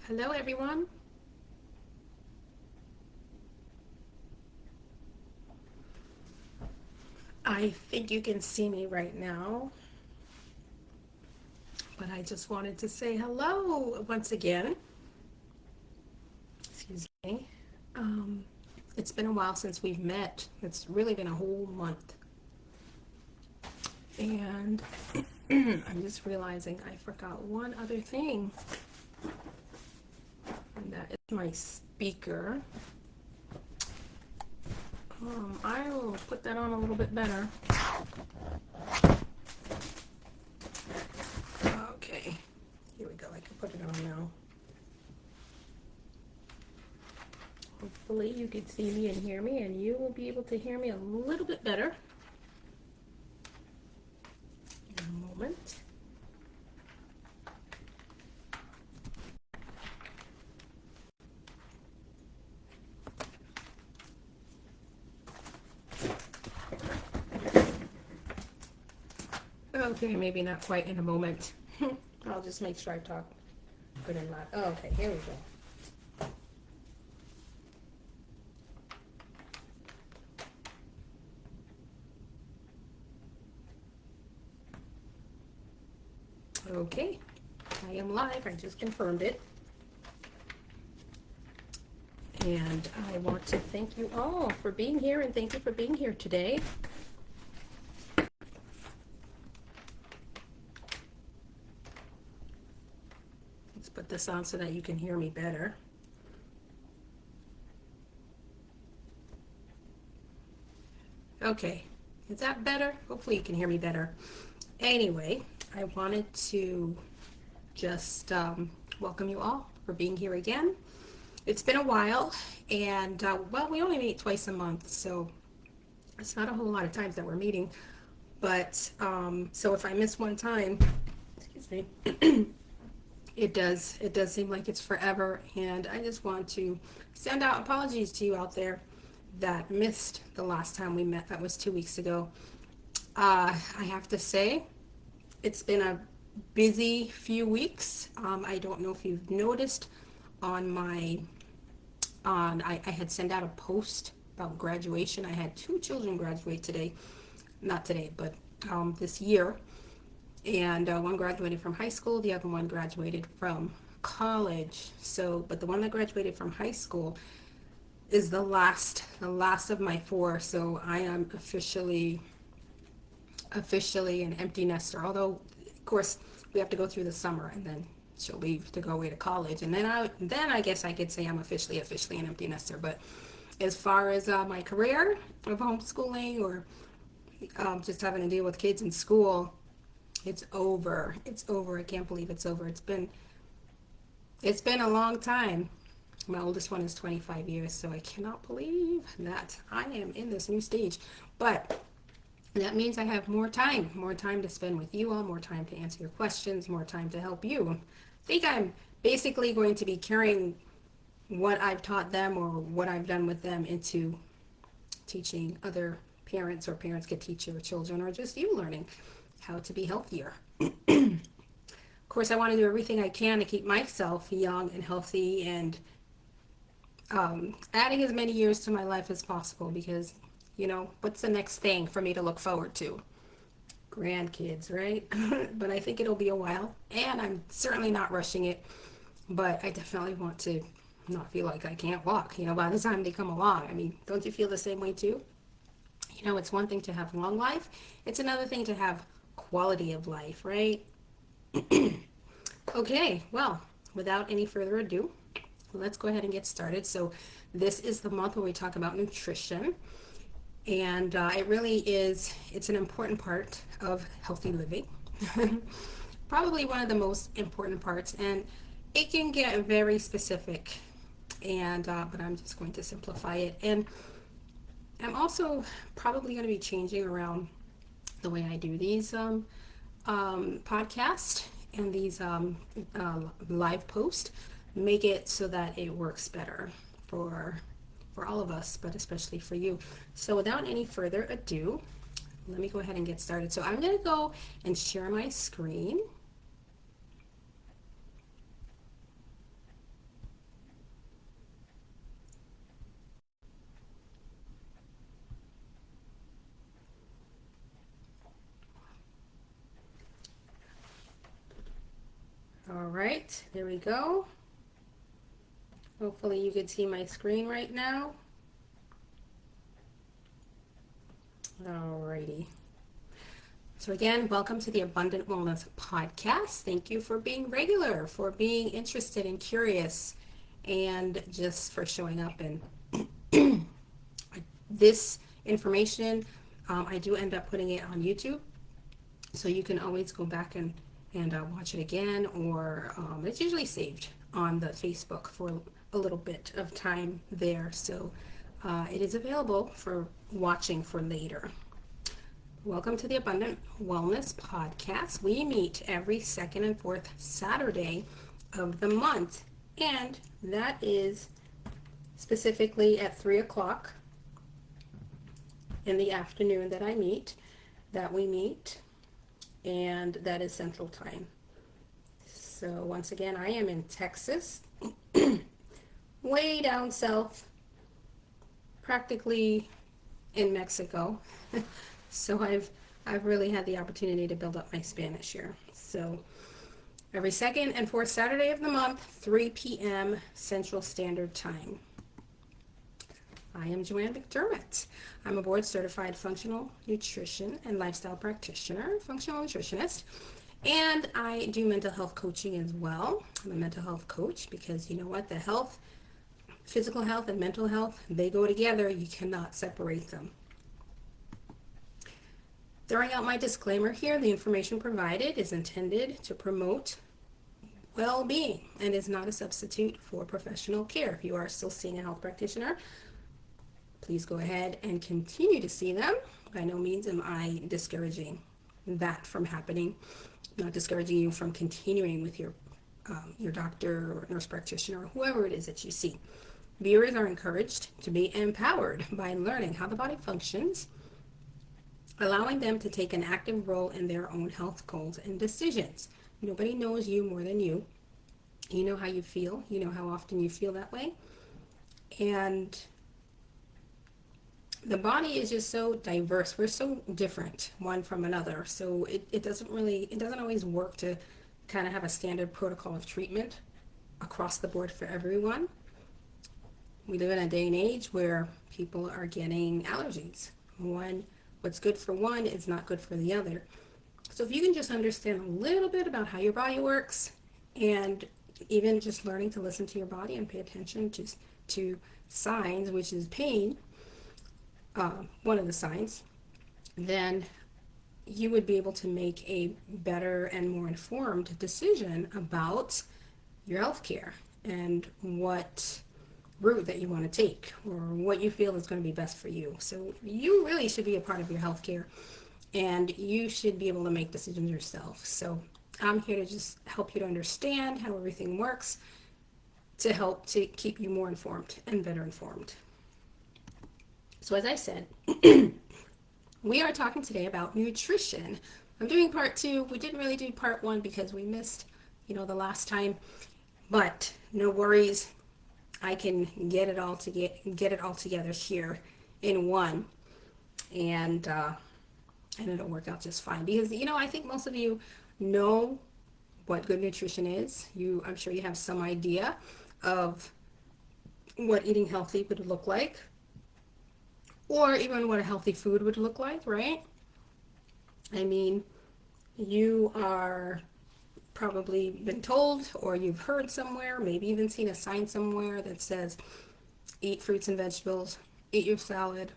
Hello, everyone. I think you can see me right now, but I just wanted to say hello once again. Excuse me. Um, it's been a while since we've met. It's really been a whole month. And I'm just realizing I forgot one other thing, and that is my speaker. I will put that on a little bit better. Okay, here we go. I can put it on now. Hopefully you can see me and hear me, and you will be able to hear me a little bit better in a moment. Okay, maybe not quite in a moment. I'll just make sure I talk good and loud. Oh, okay, here we go. Okay, I am live. I just confirmed it. And I want to thank you all for being here, and thank you for being here today. Let's put this on so that you can hear me better. Okay, is that better? Hopefully you can hear me better. Anyway, I wanted to just welcome you all for being here again. It's been a while, and well, we only meet twice a month, so it's not a whole lot of times that we're meeting. But so if I miss one time, excuse me, it does seem like it's forever, and I just want to send out apologies to you out there that missed the last time we met. That was 2 weeks ago. I have to say, it's been a busy few weeks. I don't know if you've noticed on my I had sent out a post about graduation. I had two children graduate today, not today, but this year, and one graduated from high school, the other one graduated from college. So, but the one that graduated from high school is the last of my four. So I am officially an empty nester. Although, of course, we have to go through the summer, and then she'll leave to go away to college, and then I guess I could say I'm officially an empty nester. But as far as my career of homeschooling or just having to deal with kids in school, it's over. It's over. I can't believe it's over. It's been a long time. My oldest one is 25 years, so I cannot believe that I am in this new stage. But that means I have more time to spend with you all, more time to answer your questions, more time to help you. I think I'm basically going to be carrying what I've taught them or what I've done with them into teaching other parents, or parents could teach your children, or just you learning how to be healthier. Of course, I want to do everything I can to keep myself young and healthy, and adding as many years to my life as possible, because what's the next thing for me to look forward to? Grandkids, right? But I think it'll be a while, and I'm certainly not rushing it, but I definitely want to not feel like I can't walk, by the time they come along. I mean, don't you feel the same way too? It's one thing to have long life, it's another thing to have quality of life, right? Okay, well, without any further ado, let's go ahead and get started. So this is the month where we talk about nutrition, and it really it's an important part of healthy living. Probably one of the most important parts, and it can get very specific, and but I'm just going to simplify it. And I'm also probably going to be changing around the way I do these podcasts and these live posts, make it so that it works better for all of us, but especially for you. So without any further ado, let me go ahead and get started. So I'm going to go and share my screen. All right, there we go. Hopefully you can see my screen right now. Alrighty. So again, welcome to the Abundant Wellness Podcast. Thank you for being regular, for being interested and curious, and just for showing up. And this information, I do end up putting it on YouTube, so you can always go back and watch it again, or it's usually saved on the Facebook for a little bit of time there. So it is available for watching for later. Welcome to the Abundant Wellness Podcast. We meet every second and fourth Saturday of the month, and that is specifically at 3 o'clock in the afternoon that we meet, and that is Central Time. So once again, I am in Texas, way down south, practically in Mexico. So I've really had the opportunity to build up my Spanish here. So every second and fourth Saturday of the month, 3 p.m. Central Standard Time. I am Joanne McDermott. I'm a board certified functional nutrition and lifestyle practitioner, functional nutritionist, and I do mental health coaching as well. I'm a mental health coach because you know what? The health, physical health and mental health, they go together. You cannot separate them. Throwing out my disclaimer here, the information provided is intended to promote well-being and is not a substitute for professional care. If you are still seeing a health practitioner, please go ahead and continue to see them. By no means am I discouraging that from happening. I'm not discouraging you from continuing with your doctor or nurse practitioner or whoever it is that you see. Viewers are encouraged to be empowered by learning how the body functions, allowing them to take an active role in their own health goals and decisions. Nobody knows you more than you. You know how you feel. You know how often you feel that way. And the body is just so diverse. We're so different one from another. So it doesn't always work to kind of have a standard protocol of treatment across the board for everyone. We live in a day and age where people are getting allergies. What's good for one is not good for the other. So if you can just understand a little bit about how your body works, and even just learning to listen to your body and pay attention to signs, which is pain, one of the signs, then you would be able to make a better and more informed decision about your health care and what route that you want to take or what you feel is going to be best for you. So you really should be a part of your healthcare, and you should be able to make decisions yourself. So I'm here to just help you to understand how everything works, to help to keep you more informed and better informed. So as I said, we are talking today about nutrition. I'm doing part 2. We didn't really do part 1 because we missed, the last time, but no worries. I can get it all together here in one, and it'll work out just fine. Because I think most of you know what good nutrition is. I'm sure you have some idea of what eating healthy would look like, or even what a healthy food would look like, right? I mean, you are probably been told, or you've heard somewhere, maybe even seen a sign somewhere that says eat fruits and vegetables, eat your salad.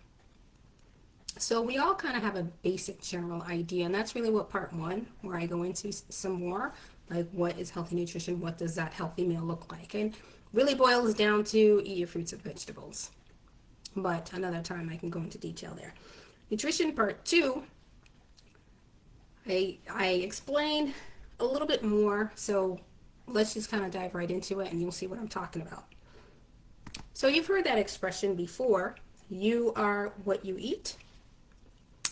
So we all kind of have a basic general idea, and that's really what part 1, where I go into some more, like what is healthy nutrition, what does that healthy meal look like, and really boils down to eat your fruits and vegetables. But another time I can go into detail there. Nutrition part 2, I explain a little bit more, so let's just kind of dive right into it and you'll see what I'm talking about. So you've heard that expression before, you are what you eat.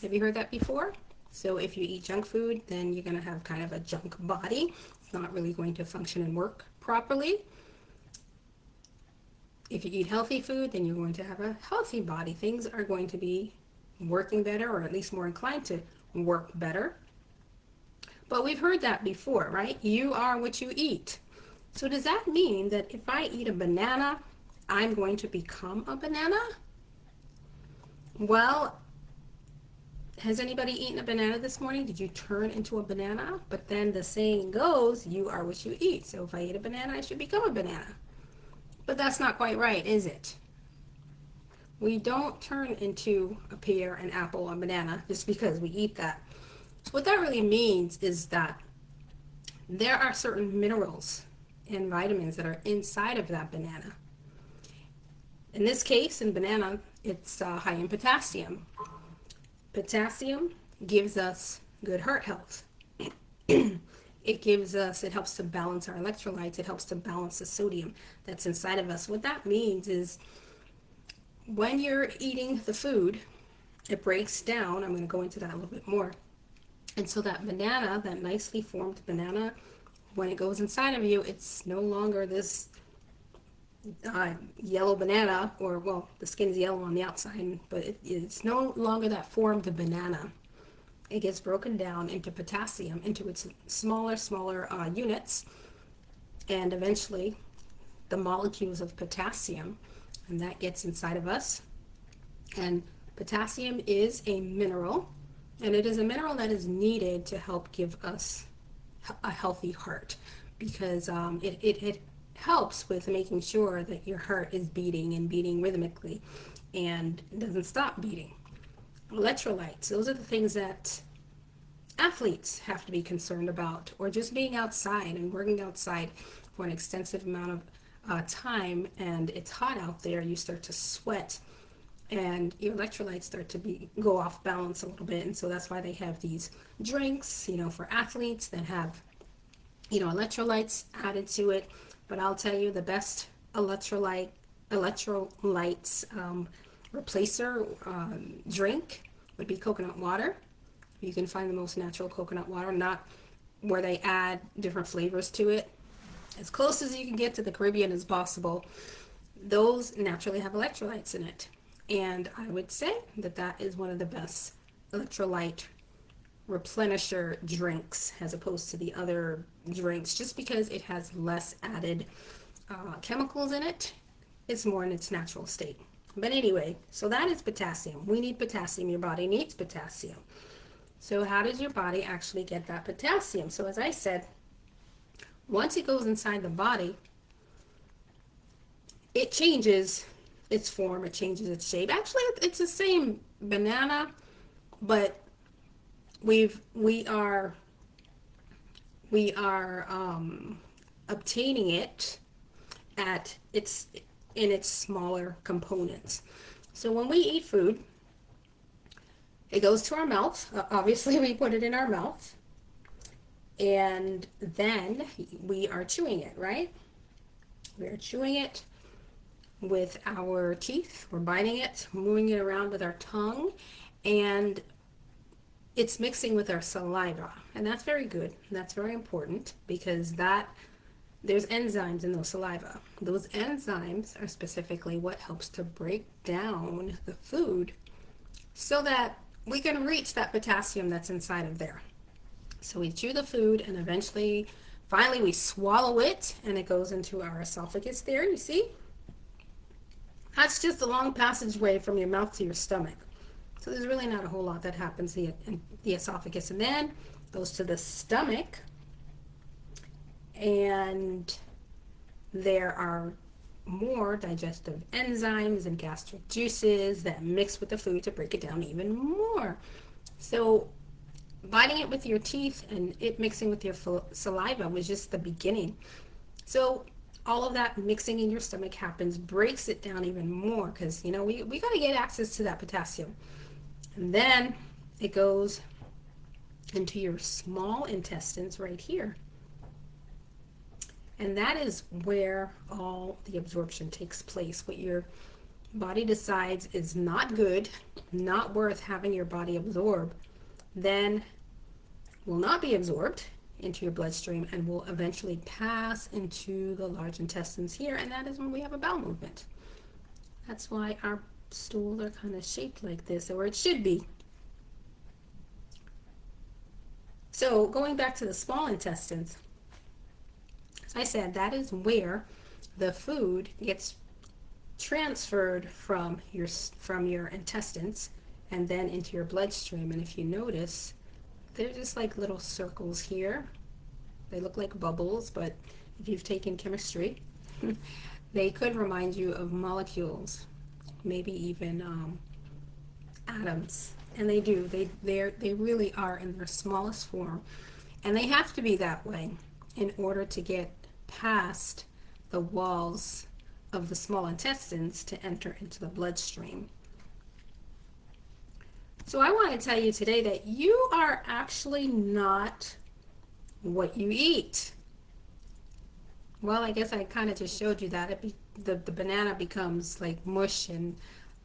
Have you heard that before? So if you eat junk food, then you're going to have kind of a junk body. It's not really going to function and work properly. If you eat healthy food, then you're going to have a healthy body. Things are going to be working better, or at least more inclined to work better. But we've heard that before, right? You are what you eat. So does that mean that if I eat a banana, I'm going to become a banana? Well, has anybody eaten a banana this morning? Did you turn into a banana? But then the saying goes, you are what you eat. So if I eat a banana, I should become a banana. But that's not quite right, is it? We don't turn into a pear, an apple, a banana just because we eat that. What that really means is that there are certain minerals and vitamins that are inside of that banana. In this case, in banana, it's high in potassium. Potassium gives us good heart health. It helps to balance our electrolytes. It helps to balance the sodium that's inside of us. What that means is when you're eating the food, it breaks down. I'm going to go into that a little bit more. And so that banana, that nicely formed banana, when it goes inside of you, it's no longer this yellow banana, or well, the skin's yellow on the outside, but it's no longer that formed banana. It gets broken down into potassium, into its smaller units, and eventually the molecules of potassium, and that gets inside of us. And potassium is a mineral, and it is a mineral that is needed to help give us a healthy heart, because it helps with making sure that your heart is beating and beating rhythmically and doesn't stop beating. Electrolytes, those are the things that athletes have to be concerned about, or just being outside and working outside for an extensive amount of time, and it's hot out there, you start to sweat and your electrolytes start to go off balance a little bit. And so that's why they have these drinks, for athletes that have, electrolytes added to it. But I'll tell you, the best electrolytes replacer drink would be coconut water. You can find the most natural coconut water, not where they add different flavors to it. As close as you can get to the Caribbean as possible, those naturally have electrolytes in it. And I would say that that is one of the best electrolyte replenisher drinks as opposed to the other drinks, just because it has less added chemicals in it. It's more in its natural state. But anyway, so that is potassium. We need potassium. Your body needs potassium. So how does your body actually get that potassium? So as I said, once it goes inside the body, it changes its form, it changes its shape. Actually, it's the same banana, but we are obtaining it in its smaller components. So when we eat food, it goes to our mouth. Obviously, we put it in our mouth, and then we are chewing it, right? We are chewing it with our teeth. We're biting it, moving it around with our tongue, and it's mixing with our saliva. And that's very good. That's very important, because there's enzymes in those saliva. Those enzymes are specifically what helps to break down the food so that we can reach that potassium that's inside of there. So we chew the food, and finally we swallow it, and it goes into our esophagus there, you see? That's just a long passageway from your mouth to your stomach. So there's really not a whole lot that happens in the esophagus. And then goes to the stomach, and there are more digestive enzymes and gastric juices that mix with the food to break it down even more. So biting it with your teeth and it mixing with your saliva was just the beginning. So all of that mixing in your stomach breaks it down even more, because we got to get access to that potassium. And then it goes into your small intestines right here. And that is where all the absorption takes place. What your body decides is not good, not worth having your body absorb, then will not be absorbed into your bloodstream and will eventually pass into the large intestines here, and that is when we have a bowel movement. That's why our stools are kind of shaped like this, or it should be. So going back to the small intestines, as I said, that is where the food gets transferred from your intestines and then into your bloodstream. And if you notice, they're just like little circles here. They look like bubbles, but if you've taken chemistry, they could remind you of molecules, maybe even atoms. And they do. They really are in their smallest form, and they have to be that way in order to get past the walls of the small intestines to enter into the bloodstream. So I want to tell you today that you are actually not what you eat. Well, I guess I kind of just showed you that the banana becomes like mush and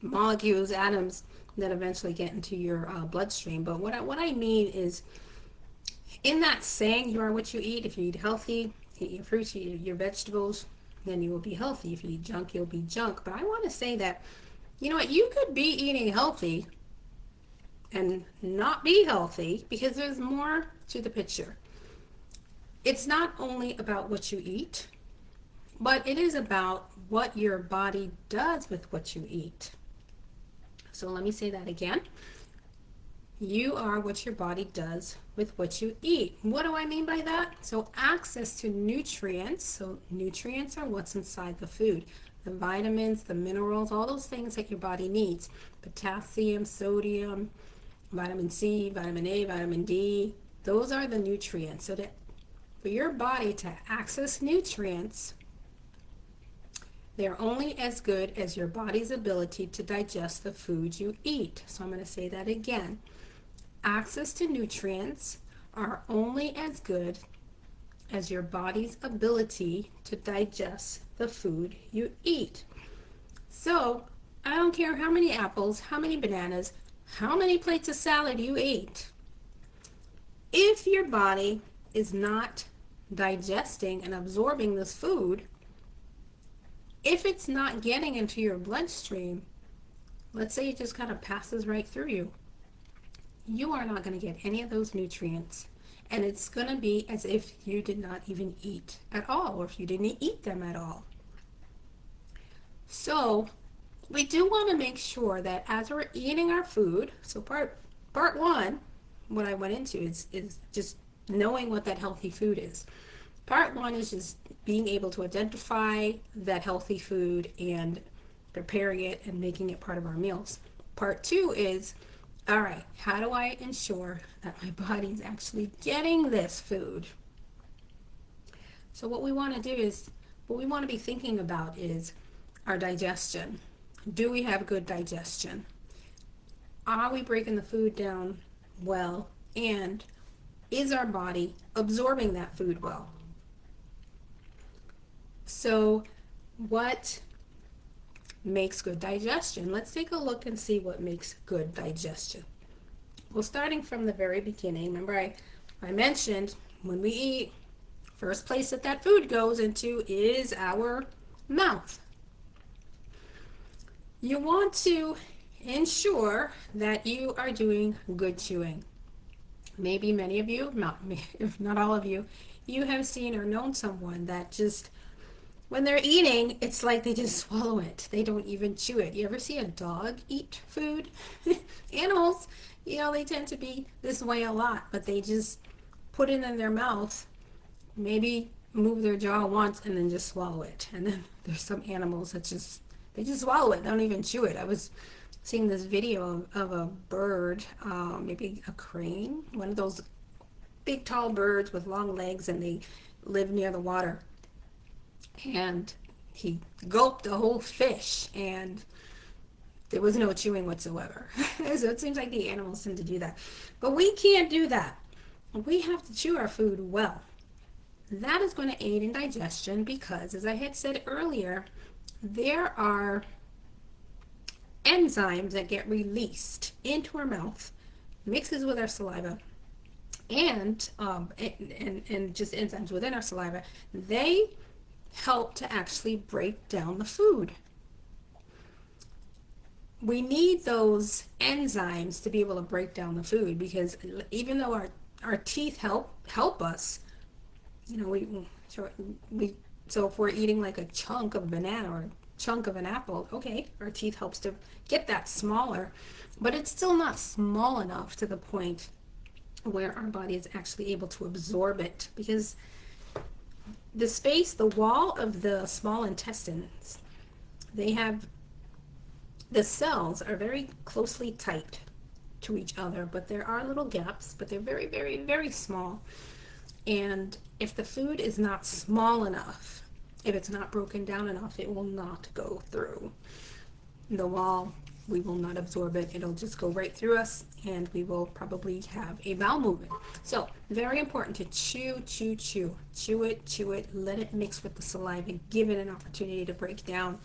molecules, atoms that eventually get into your bloodstream. But what I mean is, in that saying, you are what you eat. If you eat healthy, eat your fruits, eat your vegetables, then you will be healthy. If you eat junk, you'll be junk. But I want to say that, you know what, you could be eating healthy and not be healthy, because there's more to the picture. It's not only about what you eat, but it is about what your body does with what you eat. So let me say that again. You are what your body does with what you eat. What do I mean by that? So access to nutrients. So nutrients are what's inside the food. The vitamins, the minerals, all those things that your body needs. Potassium, sodium, vitamin C, vitamin A, vitamin D. Those are the nutrients. So that for your body to access nutrients, they're only as good as your body's ability to digest the food you eat. So I'm going to say that again. Access to nutrients are only as good as your body's ability to digest the food you eat. So I don't care how many apples, how many bananas, how many plates of salad you eat. If your body is not digesting and absorbing this food, if it's not getting into your bloodstream, let's say it just kind of passes right through you, you are not going to get any of those nutrients. And it's going to be as if you did not even eat at all, or if you didn't eat them at all. So we do want to make sure that as we're eating our food, so part one, what I went into is just knowing what that healthy food is. Part one is just being able to identify that healthy food and preparing it and making it part of our meals. Part two is, all right, how do I ensure that my body's actually getting this food? So what we want to be thinking about is our digestion. Do we have good digestion? Are we breaking the food down well? And is our body absorbing that food well? So what makes good digestion? Let's take a look and see what makes good digestion. Well, starting from the very beginning, remember I mentioned when we eat, first place that food goes into is our mouth. You want to ensure that you are doing good chewing. Maybe many of you, if not all of you, you have seen or known someone that just, when they're eating, it's like they just swallow it. They don't even chew it. You ever see a dog eat food? Animals, they tend to be this way a lot, but they just put it in their mouth, maybe move their jaw once and then just swallow it. And then there's some animals that they just swallow it. They don't even chew it. I was seeing this video of a bird, maybe a crane, one of those big tall birds with long legs, and they live near the water. And he gulped a whole fish, and there was no chewing whatsoever. So it seems like the animals tend to do that. But we can't do that. We have to chew our food well. That is going to aid in digestion because, as I had said earlier, there are enzymes that get released into our mouth, mixes with our saliva, and just enzymes within our saliva. They help to actually break down the food. We need those enzymes to be able to break down the food because even though our teeth help us. You know, we so if we're eating like a chunk of banana or a chunk of an apple, okay, our teeth helps to get that smaller, but it's still not small enough to the point where our body is actually able to absorb it, because the space, the wall of the small intestines, they have, the cells are very closely tight to each other, but there are little gaps, but they're very, very, very small. And if the food is not small enough, if it's not broken down enough, it will not go through the wall. We will not absorb it. It'll just go right through us, and we will probably have a bowel movement. So very important to chew, chew, chew. Chew it, let it mix with the saliva, give it an opportunity to break down.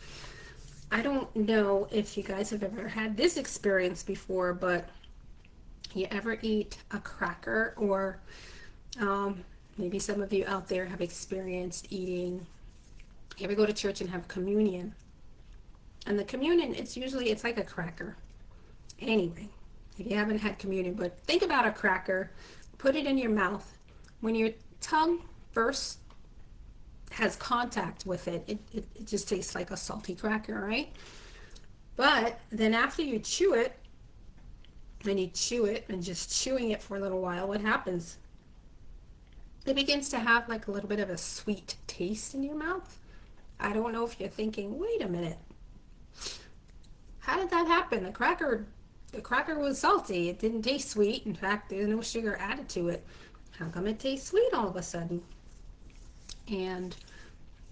I don't know if you guys have ever had this experience before, but you ever eat a cracker, or maybe some of you out there have experienced eating, you ever go to church and have communion? And the communion, it's like a cracker. Anyway, if you haven't had communion, but think about a cracker, put it in your mouth. When your tongue first has contact with it, it just tastes like a salty cracker, right? But then after you chew it, and you chew it, and just chewing it for a little while, what happens? It begins to have like a little bit of a sweet taste in your mouth. I don't know if you're thinking, wait a minute, how did that happen? The cracker was salty. It didn't taste sweet. In fact, there's no sugar added to it. How come it tastes sweet all of a sudden? And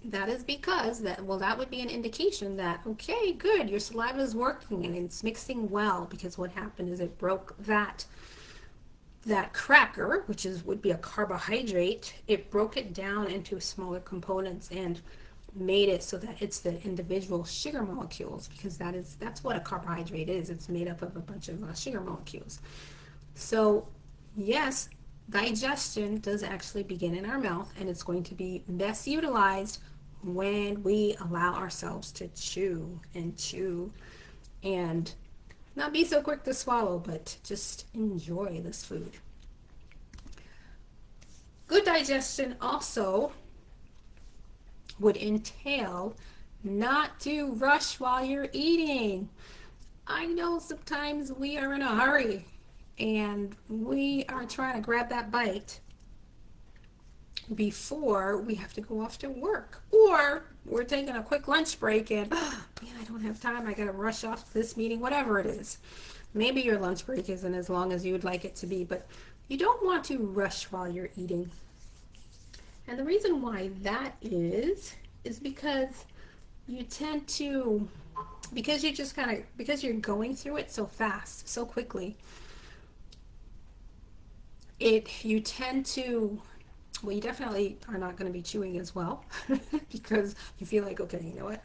that is because that would be an indication that, okay, good, your saliva is working and it's mixing well, because what happened is it broke that cracker, which would be a carbohydrate, it broke it down into smaller components and made it so that it's the individual sugar molecules, because that's what a carbohydrate is. It's made up of a bunch of sugar molecules. So yes, digestion does actually begin in our mouth, and it's going to be best utilized when we allow ourselves to chew and not be so quick to swallow, but just enjoy this food. Good digestion also would entail not to rush while you're eating. I know sometimes we are in a hurry and we are trying to grab that bite before we have to go off to work, or we're taking a quick lunch break and man, I don't have time, I gotta rush off to this meeting, whatever it is. Maybe your lunch break isn't as long as you would like it to be, but you don't want to rush while you're eating. And the reason why that is because you tend to, because you're going through it so fast, so quickly, you tend to, well, you definitely are not going to be chewing as well because you feel like, okay, you know what,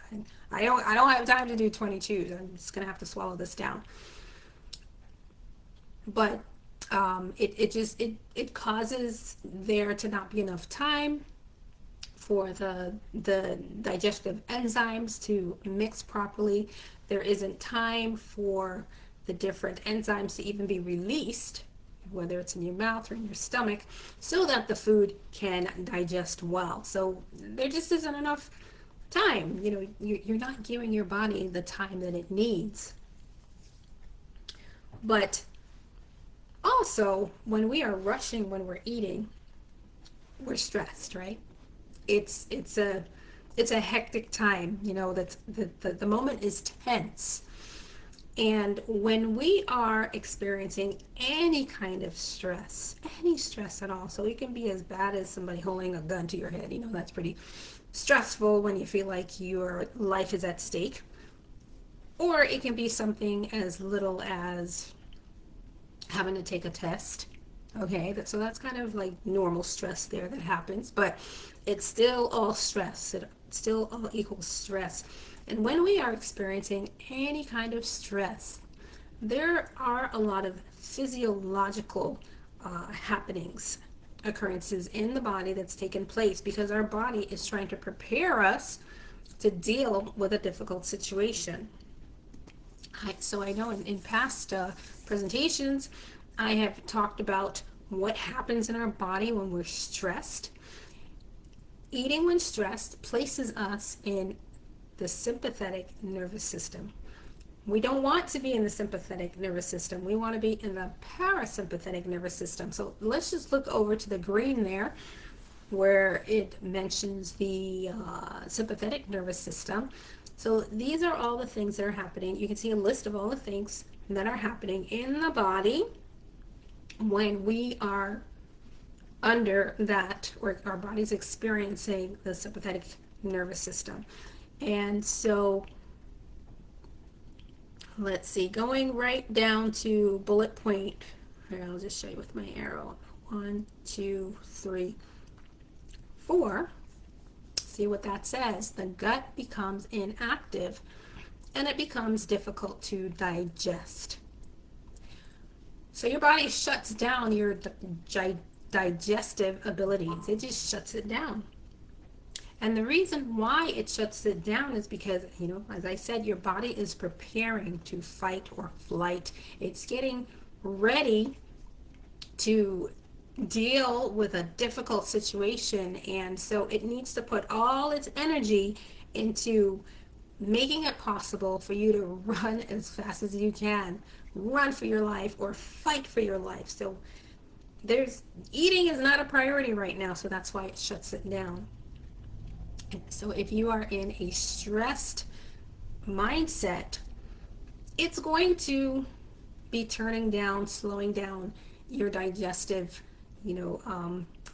I don't have time to do 20 chews. I'm just going to have to swallow this down. But it causes there to not be enough time for the digestive enzymes to mix properly. There isn't time for the different enzymes to even be released, whether it's in your mouth or in your stomach, so that the food can digest well. So there just isn't enough time. You know, you're not giving your body the time that it needs. But also, when we are rushing, when we're eating, we're stressed, right? It's a hectic time. You know, that the moment is tense. And when we are experiencing any kind of stress, any stress at all, so it can be as bad as somebody holding a gun to your head. You know, that's pretty stressful when you feel like your life is at stake. Or it can be something as little as having to take a test. Okay, so that's kind of like normal stress there that happens, but it's still all stress. It still all equals stress. And when we are experiencing any kind of stress, there are a lot of physiological happenings, occurrences in the body that's taken place because our body is trying to prepare us to deal with a difficult situation. So I know in past presentations, I have talked about what happens in our body when we're stressed. Eating when stressed places us in the sympathetic nervous system. We don't want to be in the sympathetic nervous system. We want to be in the parasympathetic nervous system. So let's just look over to the green there where it mentions the sympathetic nervous system. So these are all the things that are happening. You can see a list of all the things that are happening in the body when we are under that, or our body's experiencing the sympathetic nervous system. And so let's see, going right down to bullet point. Here, I'll just show you with my arrow. 1, 2, 3, 4. See what that says. The gut becomes inactive and it becomes difficult to digest. So your body shuts down your digestive abilities. It just shuts it down. And the reason why it shuts it down is because, as I said, your body is preparing to fight or flight. It's getting ready to deal with a difficult situation. And so it needs to put all its energy into making it possible for you to run as fast as you can, run for your life or fight for your life. So eating is not a priority right now, so that's why it shuts it down. So if you are in a stressed mindset, it's going to be turning down, slowing down your digestive,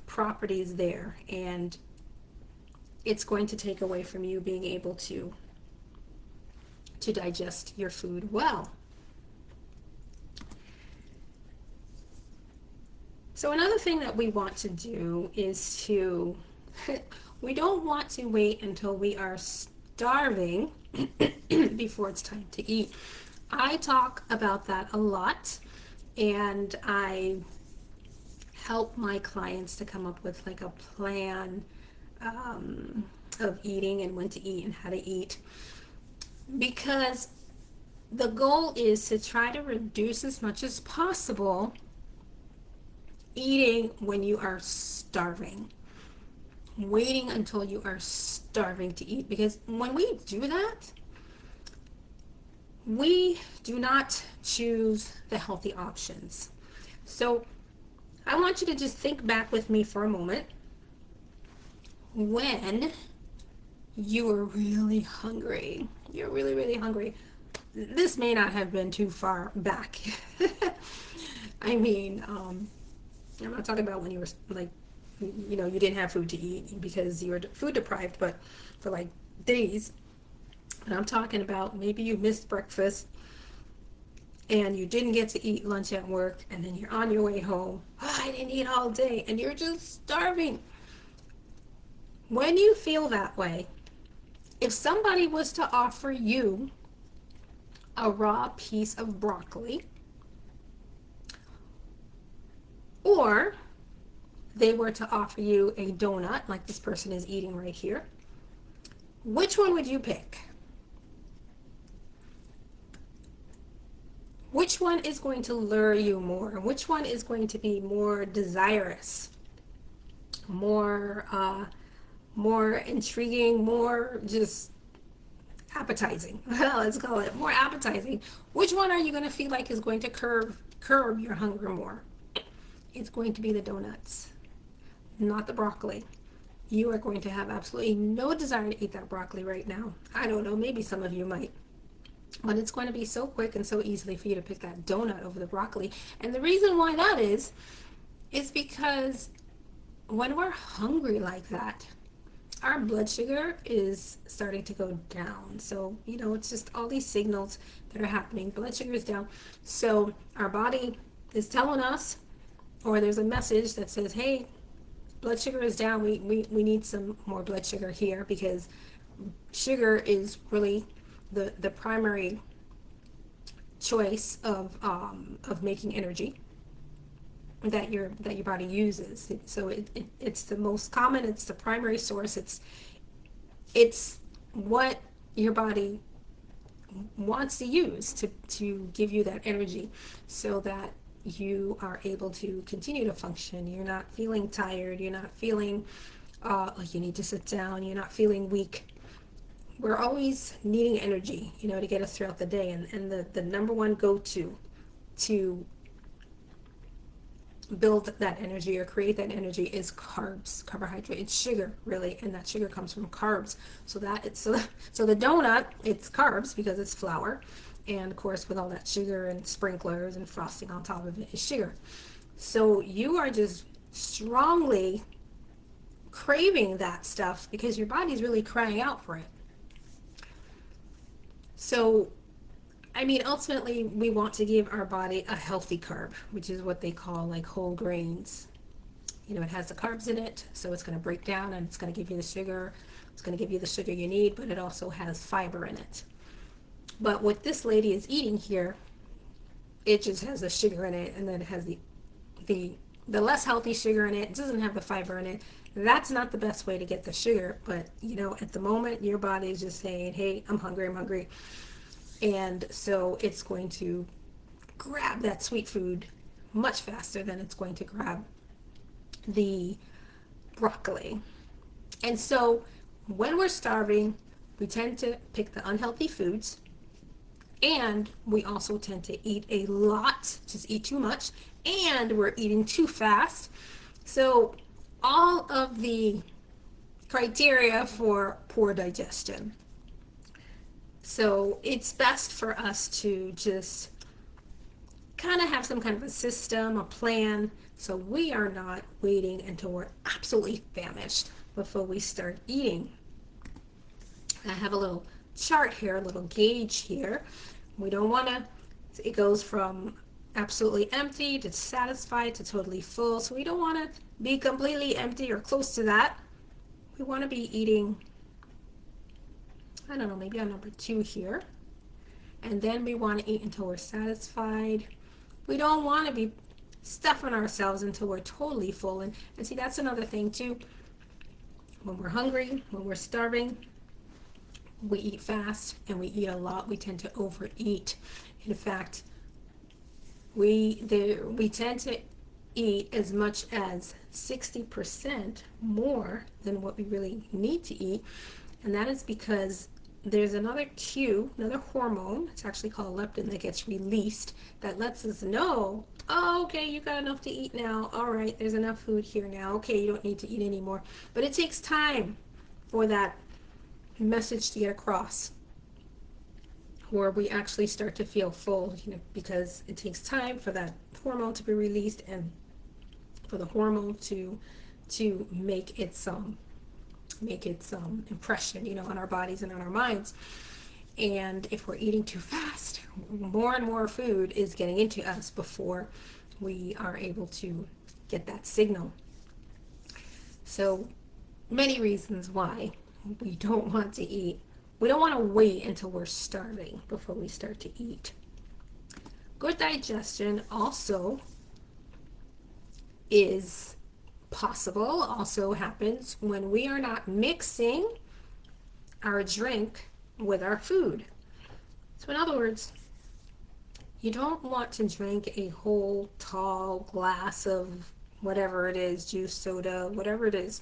properties there, and it's going to take away from you being able to digest your food well. So another thing that we want to do is we don't want to wait until we are starving before it's time to eat. I talk about that a lot, and I help my clients to come up with like a plan of eating and when to eat and how to eat, because the goal is to try to reduce as much as possible eating when you are starving, waiting until you are starving to eat, because when we do that, we do not choose the healthy options. So I want you to just think back with me for a moment when you were really hungry. You're really, really hungry. This may not have been too far back. I mean, I'm not talking about when you were like, you didn't have food to eat because you were food deprived, but for like days. And I'm talking about maybe you missed breakfast and you didn't get to eat lunch at work, and then you're on your way home. Oh, I didn't eat all day, and you're just starving. When you feel that way, if somebody was to offer you a raw piece of broccoli, or they were to offer you a donut like this person is eating right here, which one would you pick? Which one is going to lure you more? Which one is going to be more desirous, more intriguing, more just appetizing? Let's call it more appetizing. Which one are you going to feel like is going to curb your hunger more? It's going to be the donuts, not the broccoli. You are going to have absolutely no desire to eat that broccoli right now. I don't know, maybe some of you might. But it's going to be so quick and so easily for you to pick that donut over the broccoli. And the reason why that is because when we're hungry like that, our blood sugar is starting to go down. So, it's just all these signals that are happening. Blood sugar is down. So our body is telling us, or there's a message that says, hey, blood sugar is down. We need some more blood sugar here, because sugar is really the primary choice of making energy that your body uses. So it's the most common, it's the primary source, it's what your body wants to use to give you that energy, so that you are able to continue to function. You're not feeling tired. You're not feeling like you need to sit down. You're not feeling weak. We're always needing energy, to get us throughout the day. And the number one go-to to build that energy or create that energy is carbs, carbohydrate. It's sugar, really, and that sugar comes from carbs. So that it's so the donut, it's carbs because it's flour, and of course with all that sugar and sprinklers and frosting on top of it is sugar. So you are just strongly craving that stuff because your body's really crying out for it. So ultimately, we want to give our body a healthy carb, which is what they call like whole grains. It has the carbs in it, so it's going to break down and it's going to give you the sugar. It's going to give you the sugar you need, but it also has fiber in it. But what this lady is eating here, it just has the sugar in it, and then it has the less healthy sugar in it. It doesn't have the fiber in it. That's not the best way to get the sugar, but at the moment, your body is just saying, hey, I'm hungry. And so it's going to grab that sweet food much faster than it's going to grab the broccoli. And so when we're starving, we tend to pick the unhealthy foods, and we also tend to eat a lot, just eat too much, and we're eating too fast. So all of the criteria for poor digestion. So it's best for us to just kind of have some kind of a system, a plan, so we are not waiting until we're absolutely famished before we start eating. I have a little chart here, a little gauge here. We don't want to, it goes from absolutely empty to satisfied to totally full. So we don't want to be completely empty or close to that. We want to be eating, I don't know, maybe on number 2 here. And then we want to eat until we're satisfied. We don't want to be stuffing ourselves until we're totally full. And see, that's another thing too. When we're hungry, when we're starving, we eat fast and we eat a lot. We tend to overeat. In fact, we tend to eat as much as 60% more than what we really need to eat. And that is because there's another cue, another hormone, it's actually called leptin, that gets released that lets us know, oh, okay, you got enough to eat now. All right, there's enough food here now. Okay, you don't need to eat anymore. But it takes time for that message to get across, where we actually start to feel full, because it takes time for that hormone to be released and for the hormone to make its impression, on our bodies and on our minds. And if we're eating too fast, more and more food is getting into us before we are able to get that signal. So many reasons why we don't want to eat. We don't want to wait until we're starving before we start to eat. Good digestion also is possible, also happens when we are not mixing our drink with our food. So in other words, you don't want to drink a whole tall glass of whatever it is, juice, soda, whatever it is,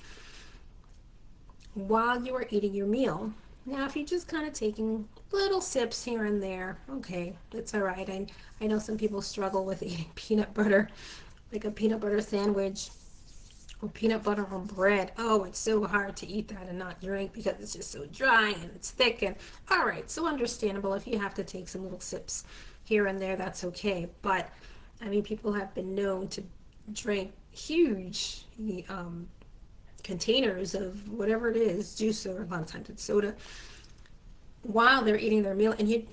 while you are eating your meal. Now, if you're just kind of taking little sips here and there, okay, that's all right. I know some people struggle with eating peanut butter, like a peanut butter sandwich or peanut butter on bread. Oh, it's so hard to eat that and not drink because it's just so dry and it's thick. And all right, so understandable if you have to take some little sips here and there, that's okay. But people have been known to drink huge containers of whatever it is, juice, or a lot of times it's soda, while they're eating their meal, and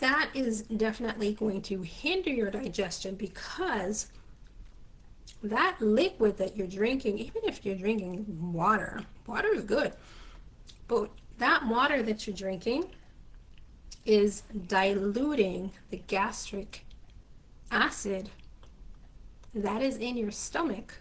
that is definitely going to hinder your digestion, because that liquid that you're drinking, even if you're drinking water is good, but that water that you're drinking is diluting the gastric acid that is in your stomach.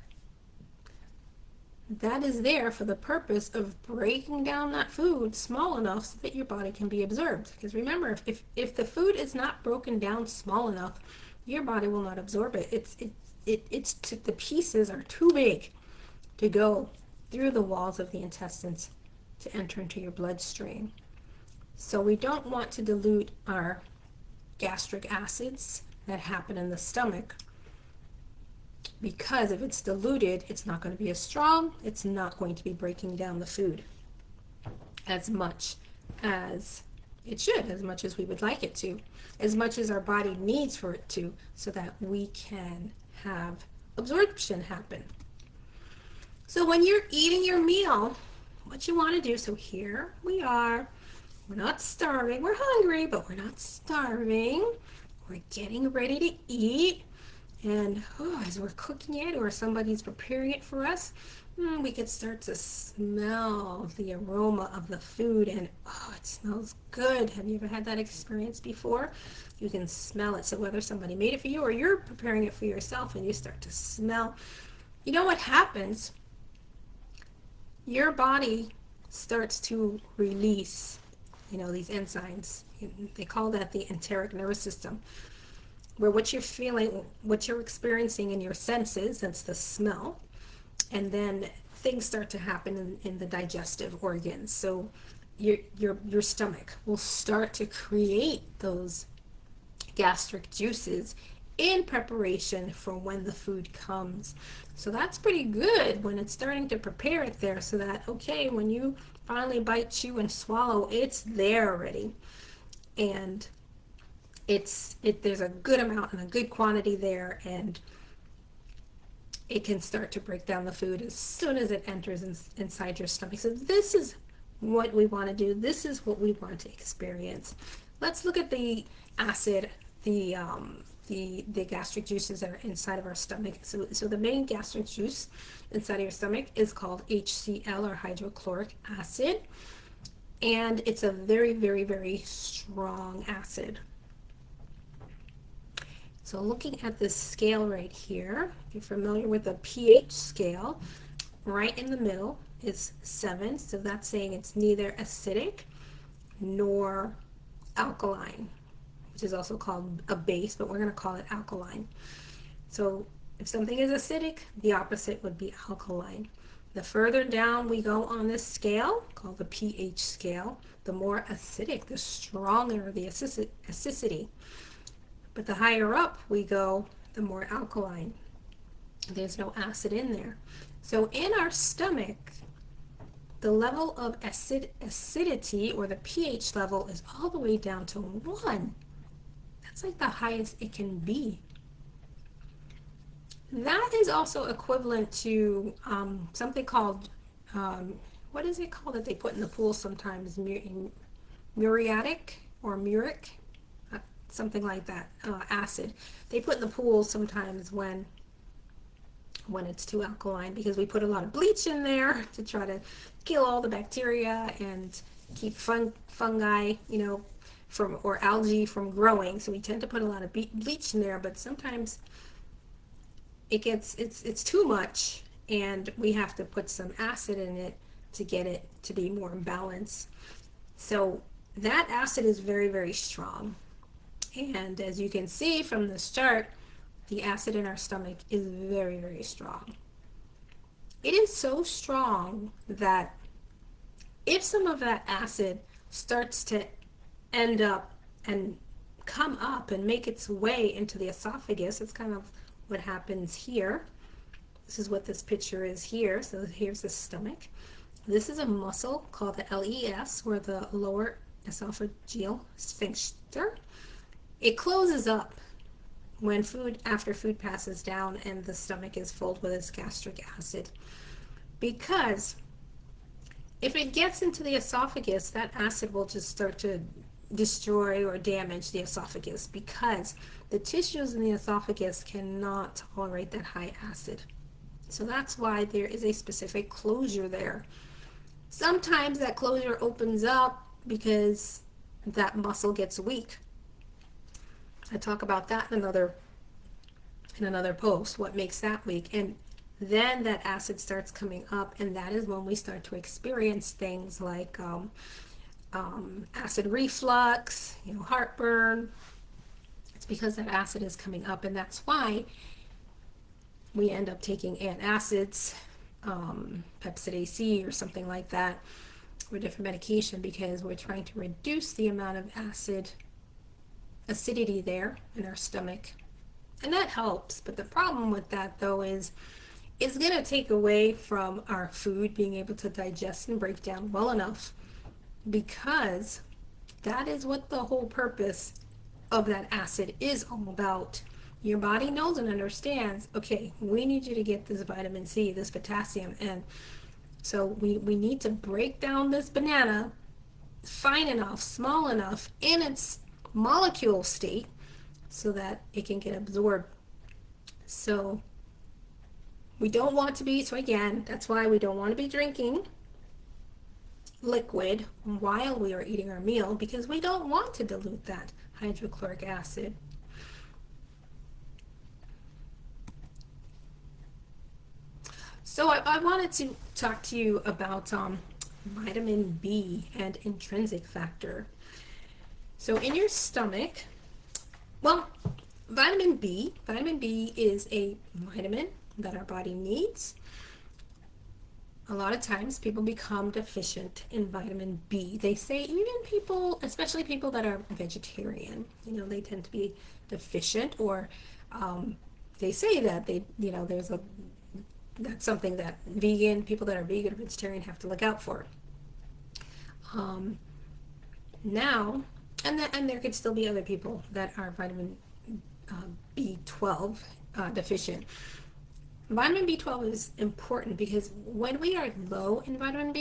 That is there for the purpose of breaking down that food small enough so that your body can be absorbed. Because remember, if the food is not broken down small enough, your body will not absorb it. The pieces are too big to go through the walls of the intestines to enter into your bloodstream. So we don't want to dilute our gastric acids that happen in the stomach, because if it's diluted, it's not going to be as strong. It's not going to be breaking down the food as much as it should, as much as we would like it to, as much as our body needs for it to, so that we can have absorption happen. So when you're eating your meal, what you want to do, so here we are, we're not starving, we're hungry, but we're not starving. We're getting ready to eat. And as we're cooking it or somebody's preparing it for us, we can start to smell the aroma of the food, and it smells good. Have you ever had that experience before? You can smell it. So whether somebody made it for you or you're preparing it for yourself and you start to smell, you know what happens? Your body starts to release, these enzymes. They call that the enteric nervous system, where what you're feeling, what you're experiencing in your senses, that's the smell, and then things start to happen in the digestive organs. So your stomach will start to create those gastric juices in preparation for when the food comes. So that's pretty good when it's starting to prepare it there, so that, okay, when you finally bite, chew, and swallow, it's there already. And there's a good amount and a good quantity there, and it can start to break down the food as soon as it enters inside your stomach. So this is what we want to do. This is what we want to experience. Let's look at the acid, the gastric juices that are inside of our stomach. So the main gastric juice inside of your stomach is called HCl, or hydrochloric acid, and it's a very, very, very strong acid. So looking at this scale right here, if you're familiar with the pH scale, right in the middle is 7. So that's saying it's neither acidic nor alkaline, which is also called a base, but we're going to call it alkaline. So if something is acidic, the opposite would be alkaline. The further down we go on this scale, called the pH scale, the more acidic, the stronger the acidity. But the higher up we go, the more alkaline. There's no acid in there. So in our stomach, the level of acidity, or the pH level, is all the way down to 1. That's like the highest it can be. That is also equivalent to something called, what is it called that they put in the pool sometimes? Muriatic or muric? Something like that, acid. They put in the pool sometimes when it's too alkaline, because we put a lot of bleach in there to try to kill all the bacteria and keep fungi, or algae from growing. So we tend to put a lot of bleach in there, but sometimes it's too much, and we have to put some acid in it to get it to be more in balance. So that acid is very, very strong. And as you can see from this chart, the acid in our stomach is very, very strong. It is so strong that if some of that acid starts to end up and come up and make its way into the esophagus, that's kind of what happens here. This is what this picture is here. So here's the stomach. This is a muscle called the LES, or the lower esophageal sphincter. It closes up when after food passes down and the stomach is filled with its gastric acid, because if it gets into the esophagus, that acid will just start to destroy or damage the esophagus, because the tissues in the esophagus cannot tolerate that high acid. So that's why there is a specific closure there. Sometimes that closure opens up because that muscle gets weak. I talk about that in another post, what makes that weak. And then that acid starts coming up, and that is when we start to experience things like acid reflux, heartburn, It's because that acid is coming up, and that's why we end up taking antacids, Pepcid AC or something like that, or different medication, because we're trying to reduce the amount of acidity there in our stomach. And that helps, but the problem with that though is it's going to take away from our food being able to digest and break down well enough, because that is what the whole purpose of that acid is all about. Your body knows and understands, okay, we need you to get this vitamin C, this potassium, and so we need to break down this banana fine enough, small enough in its molecule state so that it can get absorbed. So we don't want to be, so again, that's why we don't want to be drinking liquid while we are eating our meal, because we don't want to dilute that hydrochloric acid. So I wanted to talk to you about vitamin B and intrinsic factor. So in your stomach, well, vitamin B is a vitamin that our body needs. A lot of times people become deficient in vitamin B. They say even people, especially people that are vegetarian, they tend to be deficient, or they say that that's something that people that are vegan or vegetarian have to look out for. Now, and there could still be other people that are vitamin B12 deficient. Vitamin B12 is important because when we are low in vitamin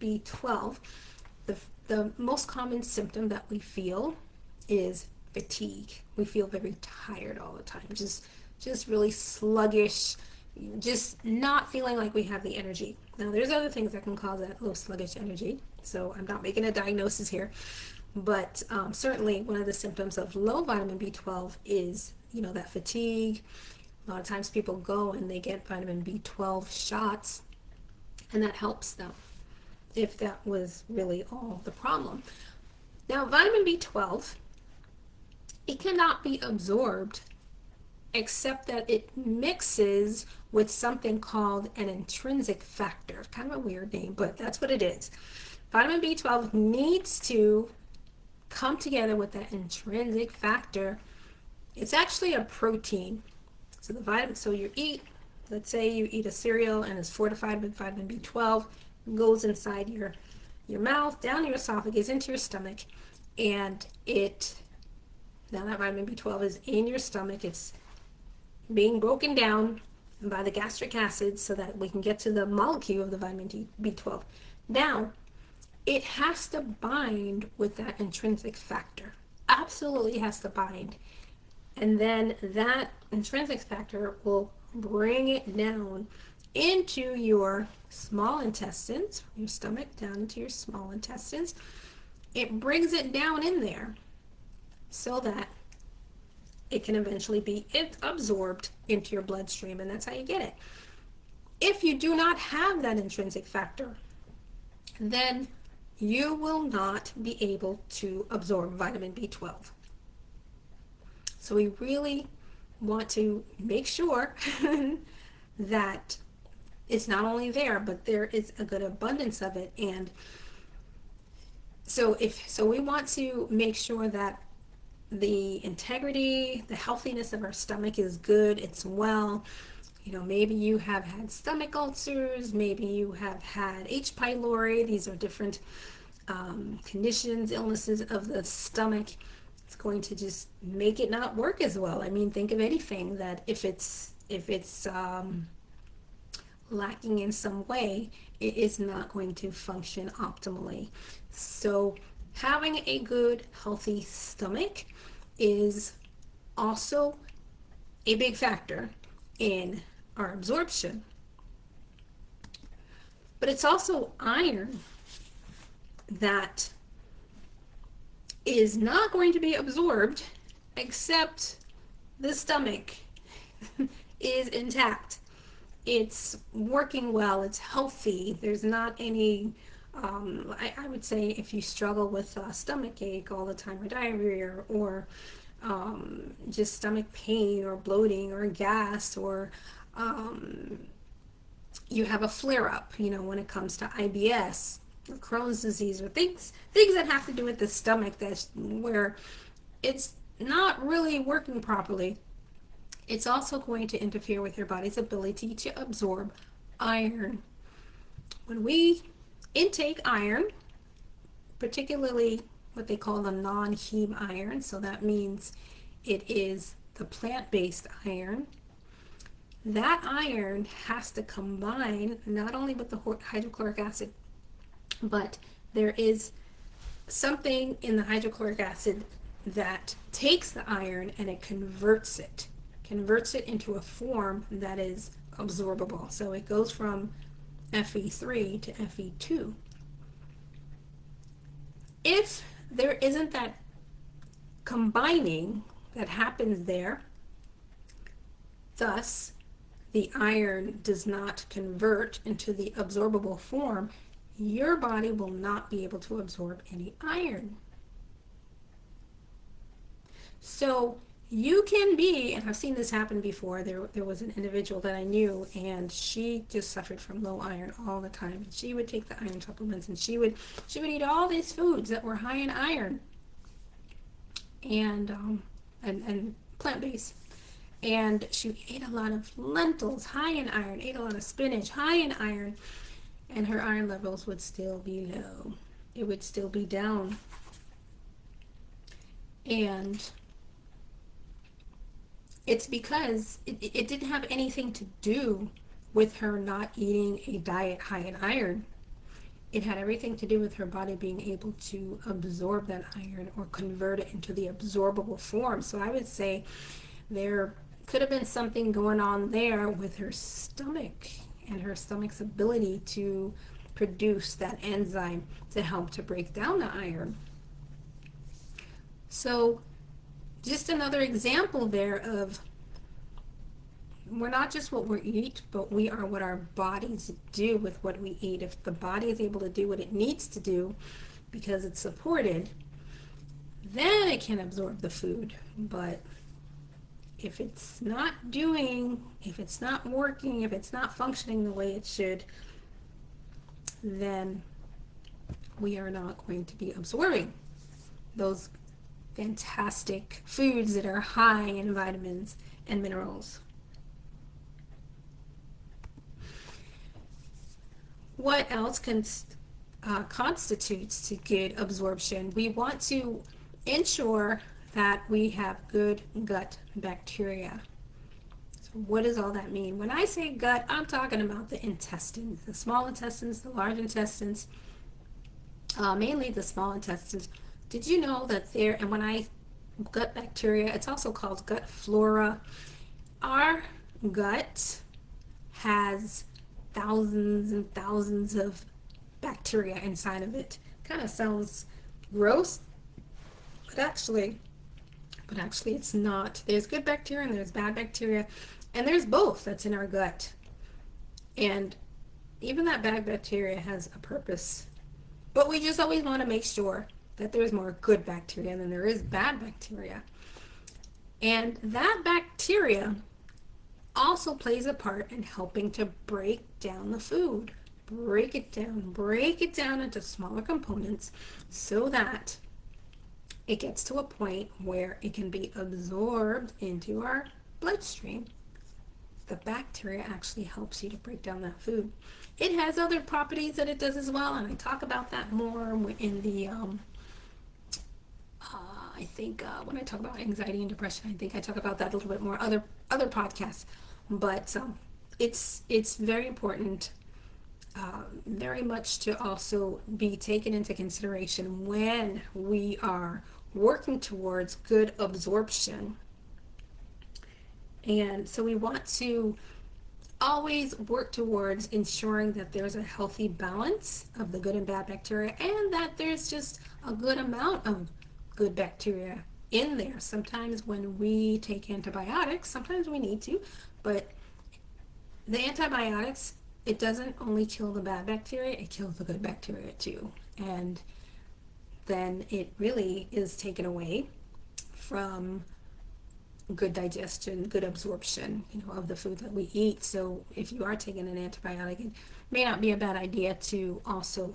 B12, the most common symptom that we feel is fatigue. We feel very tired all the time, just really sluggish, just not feeling like we have the energy. Now, there's other things that can cause that low sluggish energy, so I'm not making a diagnosis here, but certainly one of the symptoms of low vitamin B12 is, that fatigue. A lot of times people go and they get vitamin B12 shots, and that helps them if that was really all the problem. Now, vitamin B12, it cannot be absorbed except that it mixes with something called an intrinsic factor. Kind of a weird name, but that's what it is. Vitamin B12 needs to come together with that intrinsic factor. It's actually a protein. So let's say you eat a cereal and it's fortified with vitamin B12, goes inside your mouth, down your esophagus, into your stomach, and now that vitamin B12 is in your stomach, it's being broken down by the gastric acid so that we can get to the molecule of the vitamin B12. Now, it has to bind with that intrinsic factor. Absolutely has to bind. And then that intrinsic factor will bring it down into your small intestines, your stomach, down into your small intestines. It brings it down in there so that it can eventually be absorbed into your bloodstream, and that's how you get it. If you do not have that intrinsic factor, then you will not be able to absorb vitamin B12. So we really want to make sure that it's not only there, but there is a good abundance of it. And so we want to make sure that the integrity, the healthiness of our stomach is good, it's well. Maybe you have had stomach ulcers, maybe you have had H. pylori. These are different conditions, illnesses of the stomach. It's going to just make it not work as well. I mean, think of anything that if it's lacking in some way, it is not going to function optimally. So having a good, healthy stomach is also a big factor in our absorption. But it's also iron that is not going to be absorbed except the stomach is intact. It's working well, it's healthy, there's not any I would say if you struggle with stomach ache all the time, or diarrhea, or just stomach pain or bloating or gas, or you have a flare up, when it comes to IBS or Crohn's disease, or things that have to do with the stomach, that's where it's not really working properly. It's also going to interfere with your body's ability to absorb iron. When we intake iron, particularly what they call the non-heme iron, so that means it is the plant-based iron, that iron has to combine not only with the hydrochloric acid, but there is something in the hydrochloric acid that takes the iron and it converts it into a form that is absorbable. So it goes from Fe3 to Fe2. If there isn't that combining that happens there, thus the iron does not convert into the absorbable form, your body will not be able to absorb any iron. So you can be, and I've seen this happen before, there was an individual that I knew, and she just suffered from low iron all the time. And she would take the iron supplements, and she would eat all these foods that were high in iron and plant-based. And she ate a lot of lentils, high in iron, ate a lot of spinach, high in iron, and her iron levels would still be low. It would still be down. And it's because it didn't have anything to do with her not eating a diet high in iron. It had everything to do with her body being able to absorb that iron or convert it into the absorbable form. So I would say there could have been something going on there with her stomach and her stomach's ability to produce that enzyme to help to break down the iron. So just another example there of, we're not just what we eat, but we are what our bodies do with what we eat. If the body is able to do what it needs to do because it's supported, then it can absorb the food. But if it's not doing, if it's not working, if it's not functioning the way it should, then we are not going to be absorbing those fantastic foods that are high in vitamins and minerals. What else constitutes to good absorption? We want to ensure that we have good gut bacteria. So what does all that mean? When I say gut, I'm talking about the intestines, the small intestines, the large intestines, mainly the small intestines. Did you know that there, and when I, gut bacteria, it's also called gut flora. Our gut has thousands and thousands of bacteria inside of it. Kind of sounds gross, but actually it's not. There's good bacteria and there's bad bacteria, and there's both that's in our gut. And even that bad bacteria has a purpose. But we just always want to make sure that there's more good bacteria than there is bad bacteria. And that bacteria also plays a part in helping to break down the food. Break it down into smaller components so that it gets to a point where it can be absorbed into our bloodstream. The bacteria actually helps you to break down that food. It has other properties that it does as well, and I talk about that more in the I think when I talk about anxiety and depression, I think I talk about that a little bit more other podcasts. But it's very important, very much to also be taken into consideration when we are working towards good absorption. And so we want to always work towards ensuring that there's a healthy balance of the good and bad bacteria, and that there's just a good amount of good bacteria in there. Sometimes when we take antibiotics, sometimes we need to, but the antibiotics, it doesn't only kill the bad bacteria, it kills the good bacteria too. And then it really is taken away from good digestion, good absorption, of the food that we eat. So if you are taking an antibiotic, it may not be a bad idea to also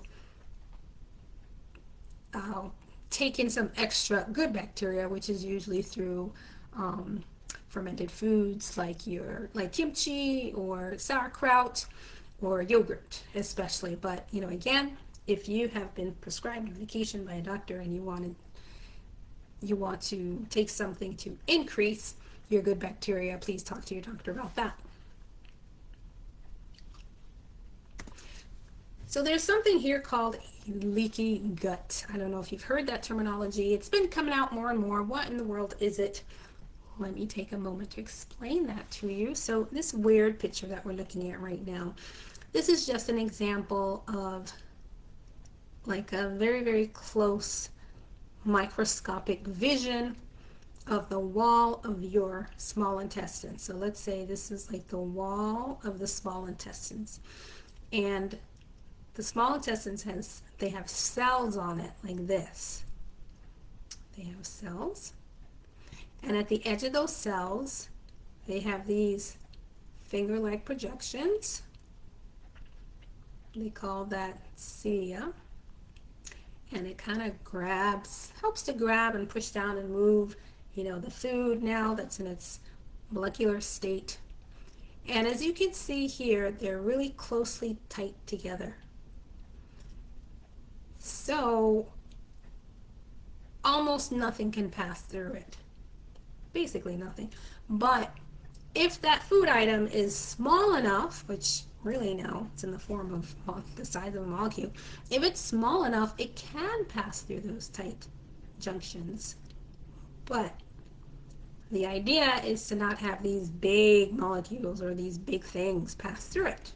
uh, take in some extra good bacteria, which is usually through um, fermented foods like kimchi or sauerkraut or yogurt, especially. But again, if you have been prescribed medication by a doctor and you want to take something to increase your good bacteria, please talk to your doctor about that. So there's something here called leaky gut. I don't know if you've heard that terminology. It's been coming out more and more. What in the world is it? Let me take a moment to explain that to you. So this weird picture that we're looking at right now, this is just an example of like a very, very close microscopic vision of the wall of your small intestine. So let's say this is like the wall of the small intestines. And the small intestines have cells on it like this. They have cells. And at the edge of those cells, they have these finger-like projections. They call that cilia. And it kind of helps to grab and push down and move, the food now that's in its molecular state. And as you can see here, they're really closely tight together. So almost nothing can pass through it. Basically nothing. But if that food item is small enough, which really now it's in the form of the size of a molecule, if it's small enough, it can pass through those tight junctions. But the idea is to not have these big molecules or these big things pass through it.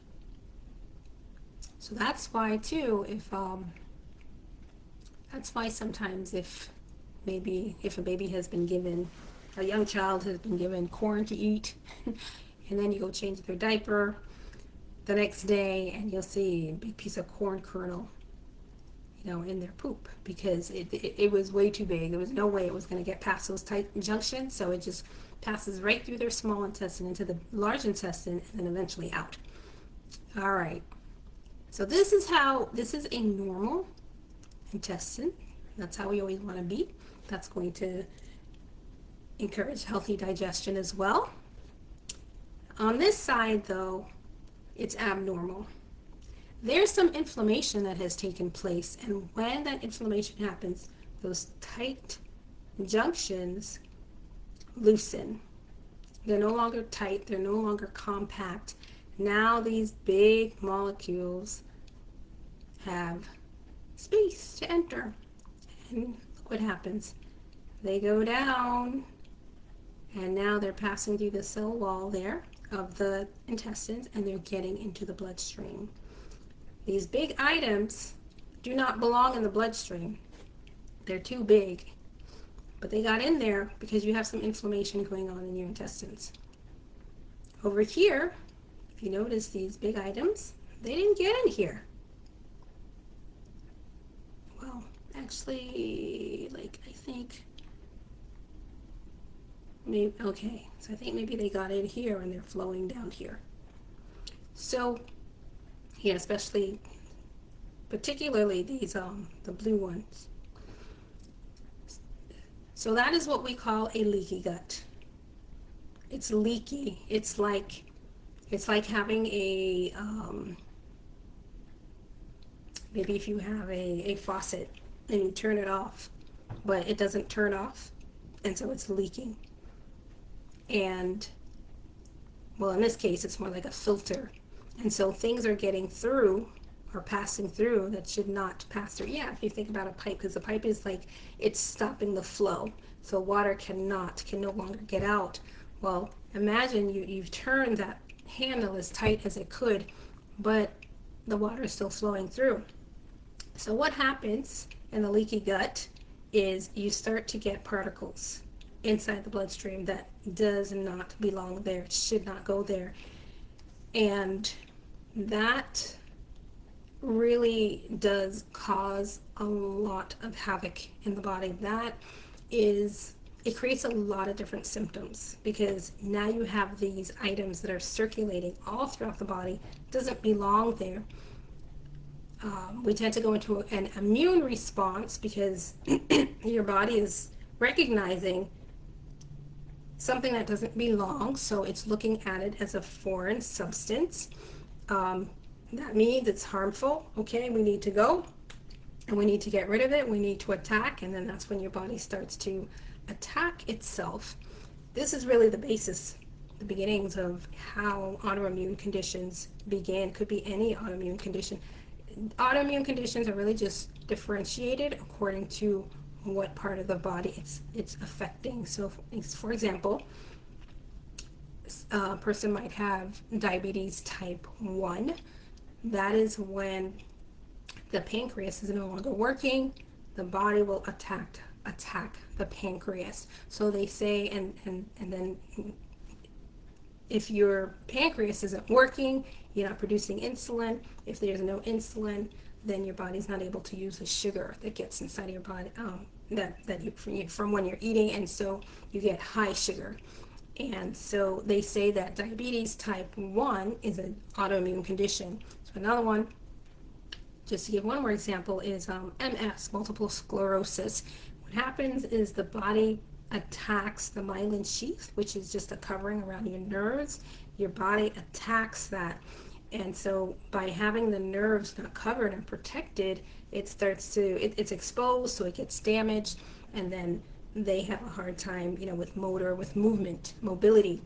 So that's why too, that's why sometimes if a young child has been given corn to eat, and then you go change their diaper the next day and you'll see a big piece of corn kernel, in their poop, because it was way too big. There was no way it was going to get past those tight junctions, so it just passes right through their small intestine into the large intestine and then eventually out. All right. So this is a normal intestine. That's how we always want to be. That's going to encourage healthy digestion as well. On this side, though, it's abnormal. There's some inflammation that has taken place, and when that inflammation happens, those tight junctions loosen. They're no longer tight, they're no longer compact. Now these big molecules have space to enter. And look what happens. They go down, and now they're passing through the cell wall there of the intestines, and they're getting into the bloodstream. These big items do not belong in the bloodstream. They're too big. But they got in there because you have some inflammation going on in your intestines. Over here, if you notice these big items, they didn't get in here. Well, actually, I think maybe, okay, so I think maybe they got in here and they're flowing down here. So, yeah, particularly these, the blue ones. So that is what we call a leaky gut. It's leaky. It's like having a, maybe if you have a faucet and you turn it off, but it doesn't turn off, and so it's leaking. And, well, in this case, it's more like a filter. And so things are getting through or passing through that should not pass through. Yeah, if you think about a pipe, because the pipe is like, it's stopping the flow. So water can no longer get out. Well, imagine you've turned that handle as tight as it could, but the water is still flowing through. So what happens in the leaky gut is you start to get particles inside the bloodstream that does not belong there. It should not go there. And that really does cause a lot of havoc in the body. That is it creates a lot of different symptoms because now you have these items that are circulating all throughout the body, doesn't belong there. We tend to go into an immune response because your body is recognizing something that doesn't belong, so it's looking at it as a foreign substance. That means it's harmful. Okay, we need to go and we need to get rid of it. We need to attack, and then that's when your body starts to attack itself. This is really the basis, the beginnings of how autoimmune conditions begin. Could be any autoimmune condition. Autoimmune conditions are really just differentiated according to what part of the body it's affecting. So, for example, a person might have diabetes type 1. That is when the pancreas is no longer working. The body will attack the pancreas. So they say, and then if your pancreas isn't working, you're not producing insulin. If there's no insulin, then your body's not able to use the sugar that gets inside your body, from when you're eating, and so you get high sugar. And so they say that diabetes type 1 is an autoimmune condition. So another one, just to give one more example, is MS, multiple sclerosis. What happens is the body attacks the myelin sheath, which is just a covering around your nerves. Your body attacks that. And so by having the nerves not covered and protected, it's exposed, so it gets damaged, and then they have a hard time, with with movement, mobility.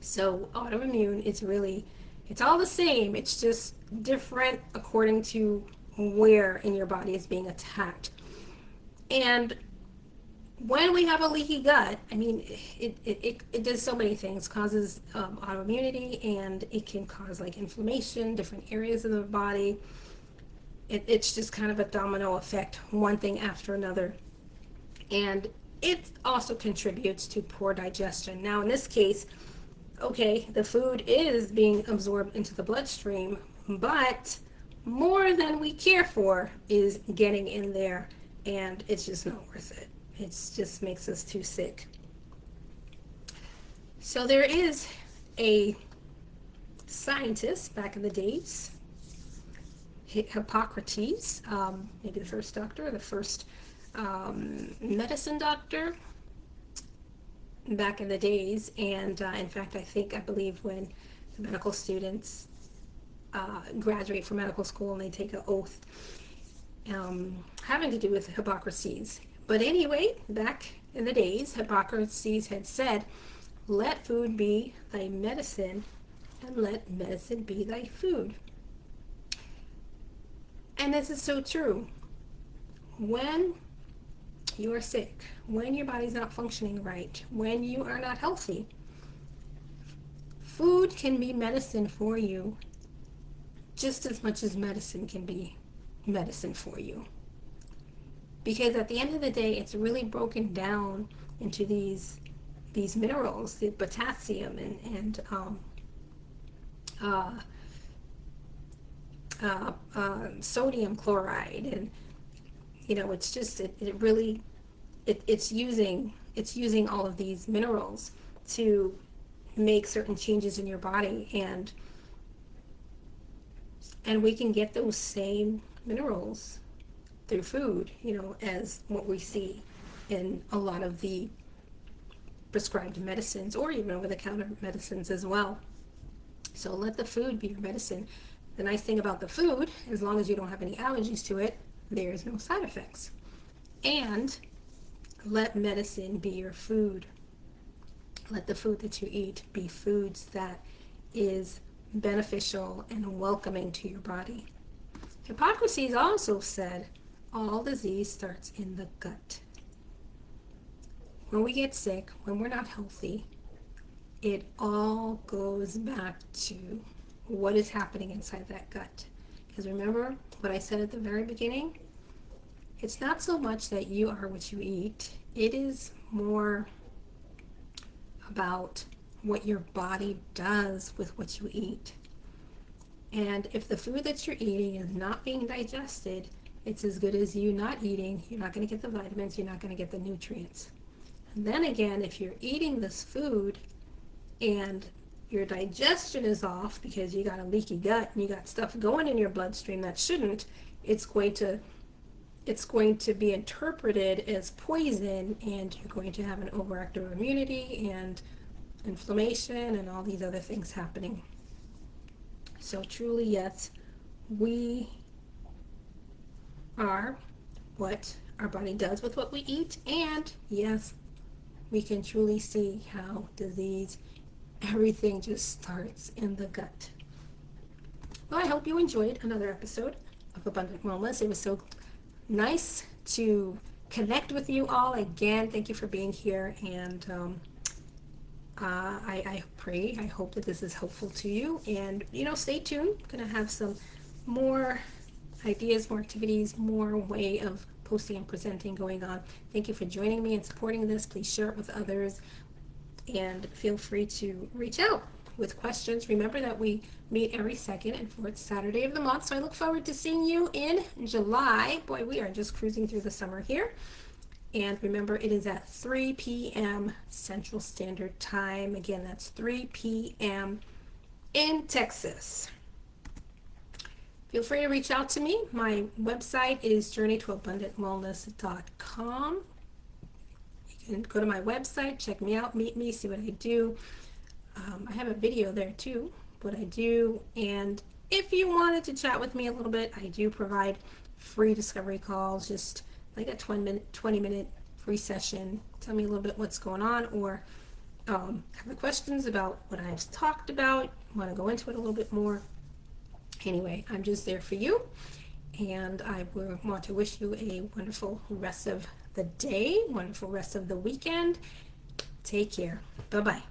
So autoimmune is really, it's all the same. It's just different according to where in your body is being attacked. And when we have a leaky gut, I mean, it does so many things. Causes autoimmunity, and it can cause like inflammation, different areas of the body. It's just kind of a domino effect, one thing after another. And it also contributes to poor digestion. Now, in this case, okay, the food is being absorbed into the bloodstream, but more than we care for is getting in there, and it's just not worth it. It just makes us too sick. So there is a scientist back in the days, Hippocrates, maybe the first doctor, the first medicine doctor back in the days. And in fact, I believe when the medical students graduate from medical school and they take an oath having to do with Hippocrates. But anyway, back in the days, Hippocrates had said, let food be thy medicine, and let medicine be thy food. And this is so true. When you are sick, when your body's not functioning right, when you are not healthy, food can be medicine for you just as much as medicine can be medicine for you. Because at the end of the day, it's really broken down into these minerals, the potassium and sodium chloride, and it's just it's using all of these minerals to make certain changes in your body, and we can get those same minerals through food, as what we see in a lot of the prescribed medicines, or even over-the-counter medicines as well. So let the food be your medicine. The nice thing about the food, as long as you don't have any allergies to it, there's no side effects. And let medicine be your food. Let the food that you eat be foods that is beneficial and welcoming to your body. Hippocrates also said, all disease starts in the gut. When we get sick, when we're not healthy, it all goes back to what is happening inside that gut. Because remember what I said at the very beginning? It's not so much that you are what you eat. It is more about what your body does with what you eat. And if the food that you're eating is not being digested, it's as good as you not eating. You're not going to get the vitamins. You're not going to get the nutrients. Then again, if you're eating this food and your digestion is off because you got a leaky gut and you got stuff going in your bloodstream that shouldn't, it's going to be interpreted as poison, and you're going to have an overactive immunity and inflammation and all these other things happening. So truly, yes, we are what our body does with what we eat, and yes, we can truly see how disease, everything just starts in the gut. Well, I hope you enjoyed another episode of Abundant Wellness. It was so nice to connect with you all again. Thank you for being here, and I hope that this is helpful to you. And stay tuned. I'm gonna have some more ideas, more activities, more way of posting and presenting going on. Thank you for joining me and supporting this. Please share it with others, and feel free to reach out with questions. Remember that we meet every second and fourth Saturday of the month, so I look forward to seeing you in July. Boy, we are just cruising through the summer here. And remember, it is at 3 p.m. Central Standard Time. Again, that's 3 p.m. in Texas. Feel free to reach out to me. My website is journeytoabundantwellness.com. You can go to my website, check me out, meet me, see what I do. I have a video there too, what I do. And if you wanted to chat with me a little bit, I do provide free discovery calls, just like a 20-minute free session. Tell me a little bit what's going on, or have questions about what I've talked about, want to go into it a little bit more. Anyway, I'm just there for you, and I want to wish you a wonderful rest of the day, wonderful rest of the weekend. Take care. Bye-bye.